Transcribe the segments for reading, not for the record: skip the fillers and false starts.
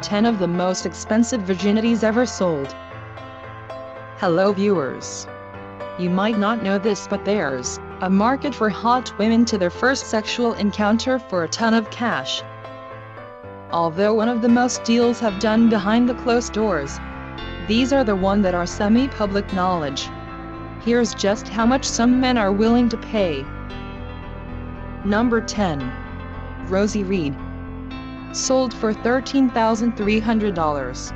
10 of the most expensive virginities ever sold. Hello viewers. You might not know this, but there's a market for hot women to their first sexual encounter for a ton of cash. Although one of the most deals have done behind the closed doors, these are the one that are semi-public knowledge. Here's just how much some men are willing to pay. Number 10. Rosie Reid. Sold for $13,300.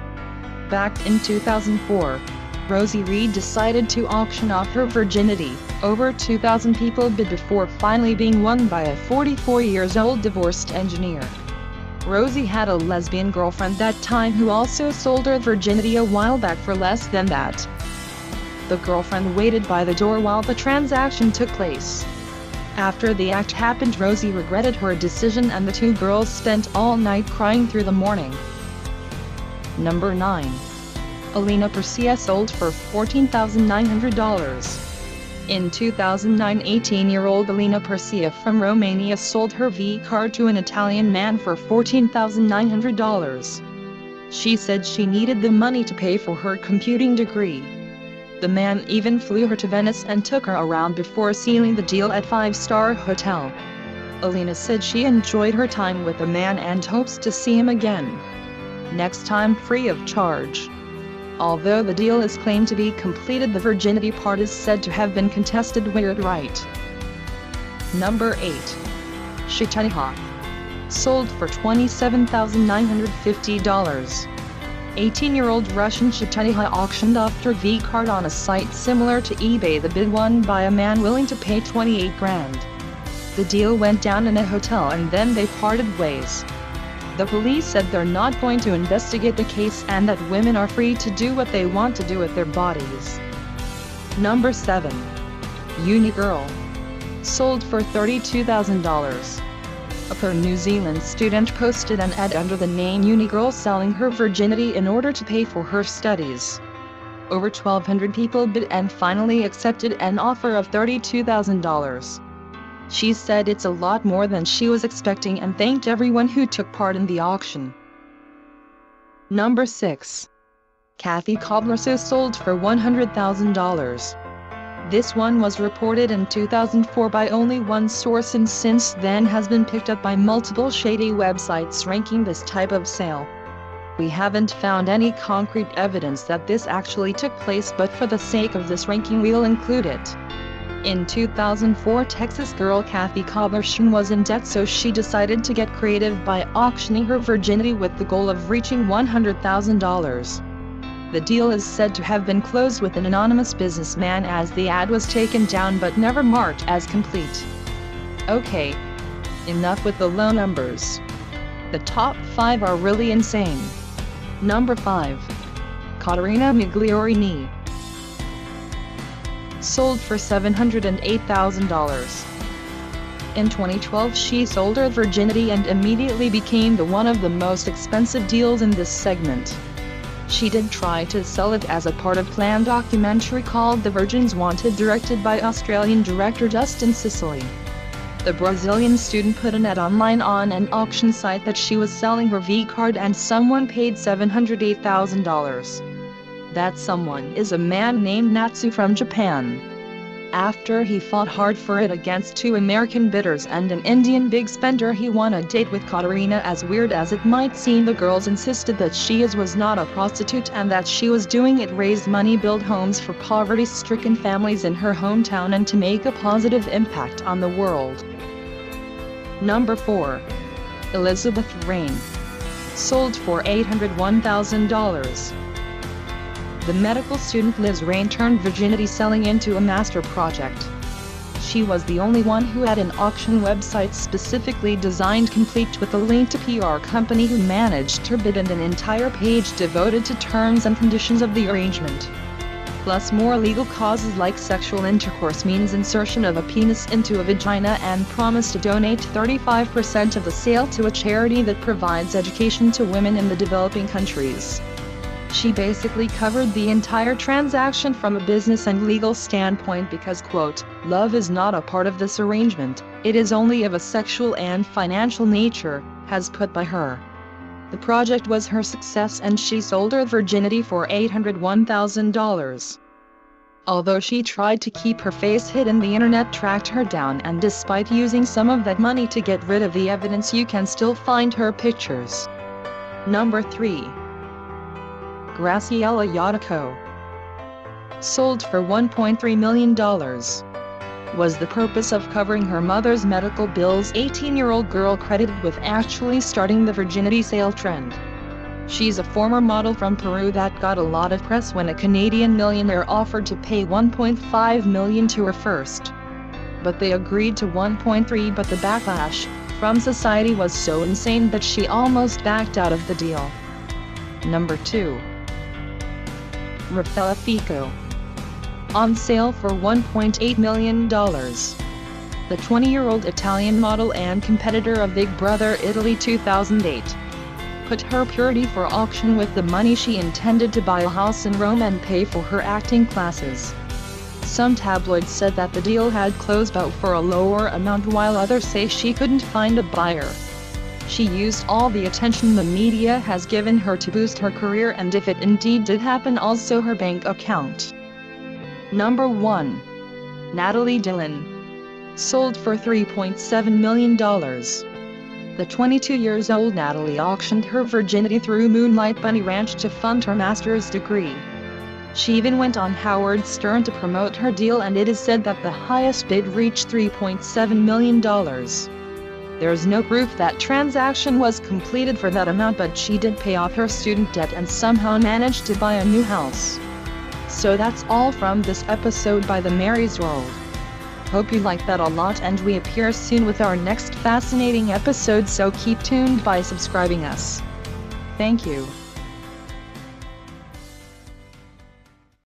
Back in 2004, Rosie Reid decided to auction off her virginity. Over 2,000 people bid before finally being won by a 44-year-old divorced engineer. Rosie had a lesbian girlfriend that time who also sold her virginity a while back for less than that. The girlfriend waited by the door while the transaction took place. After the act happened, Rosie regretted her decision and the two girls spent all night crying through the morning. Number 9. Alina Percea sold for $14,900. In 2009, 18-year-old Alina Percea from Romania sold her V card to an Italian man for $14,900. She said she needed the money to pay for her computing degree. The man even flew her to Venice and took her around before sealing the deal at a 5-star hotel. Alina said she enjoyed her time with the man and hopes to see him again, next time free of charge. Although the deal is claimed to be completed, the virginity part is said to have been contested. Weird, right? Number 8. Shatuniha. Sold for $27,950. 18-year-old Russian Shatuniha auctioned off her V card on a site similar to eBay. The bid won by a man willing to pay $28 grand. The deal went down in a hotel and then they parted ways. The police said they're not going to investigate the case and that women are free to do what they want to do with their bodies. Number 7. Unigirl. Sold for $32,000. A New Zealand student posted an ad under the name Unigirl selling her virginity in order to pay for her studies. Over 1,200 people bid and finally accepted an offer of $32,000. She said it's a lot more than she was expecting and thanked everyone who took part in the auction. Number 6. Cathy Cobblerson sold for $100,000. This one was reported in 2004 by only one source and since then has been picked up by multiple shady websites ranking this type of sale. We haven't found any concrete evidence that this actually took place, but for the sake of this ranking we'll include it. In 2004, Texas girl Cathy Cobblerson was in debt, so she decided to get creative by auctioning her virginity with the goal of reaching $100,000. The deal is said to have been closed with an anonymous businessman as the ad was taken down but never marked as complete. Okay, enough with the low numbers. The top 5 are really insane. Number 5. CATARINA Migliorini. Sold for $708,000. In 2012, she sold her virginity and immediately became one of the most expensive deals in this segment. She did try to sell it as a part of a planned documentary called The Virgins Wanted, directed by Australian director Justin Sicily. The Brazilian student put an ad online on an auction site that she was selling her V card and someone paid $708,000. That someone is a man named Natsu from Japan. After he fought hard for it against 2 American bidders and an Indian big spender, he won a date with CATARINA. As weird as it might seem, the girls insisted that she was not a prostitute and that she was doing it raise money, build homes for poverty-stricken families in her hometown and to make a positive impact on the world. Number 4. ELIZABETHRALE. Sold for $801,000. The medical student Liz Rain turned virginity selling into a master project. She was the only one who had an auction website specifically designed, complete with a link to PR company who managed her bid and an entire page devoted to terms and conditions of the arrangement. Plus more legal causes like sexual intercourse means insertion of a penis into a vagina, and promised to donate 35% of the sale to a charity that provides education to women in the developing countries. She basically covered the entire transaction from a business and legal standpoint because, quote, "Love is not a part of this arrangement, it is only of a sexual and financial nature," has put by her. The project was her success and she sold her virginity for $801,000. Although she tried to keep her face hidden, the internet tracked her down, and despite using some of that money to get rid of the evidence, you can still find her pictures. Number 3. Graciela Yotoko. Sold for $1.3 million. Was the purpose of covering her mother's medical bills. 18-year-old girl credited with actually starting the virginity sale trend. She's a former model from Peru that got a lot of press when a Canadian millionaire offered to pay $1.5 million to her first. But they agreed to $1.3, but the backlash from society was so insane that she almost backed out of the deal. Number 2. RAFAELLA FICO. On sale for $1.8 million. The 20-year-old Italian model and competitor of Big Brother Italy 2008 put her purity for auction with the money she intended to buy a house in Rome and pay for her acting classes. Some tabloids said that the deal had closed out for a lower amount, while others say she couldn't find a buyer. She used all the attention the media has given her to boost her career, and if it indeed did happen, also her bank account. Number 1. Natalie Dillon. Sold for $3.7 million. The 22-year-old Natalie auctioned her virginity through Moonlight Bunny Ranch to fund her master's degree. She even went on Howard Stern to promote her deal, and it is said that the highest bid reached $3.7 million. There's no proof that transaction was completed for that amount, but she did pay off her student debt and somehow managed to buy a new house. So that's all from this episode by the Mary's World. Hope you like that a lot, and we appear soon with our next fascinating episode, so keep tuned by subscribing us. Thank you.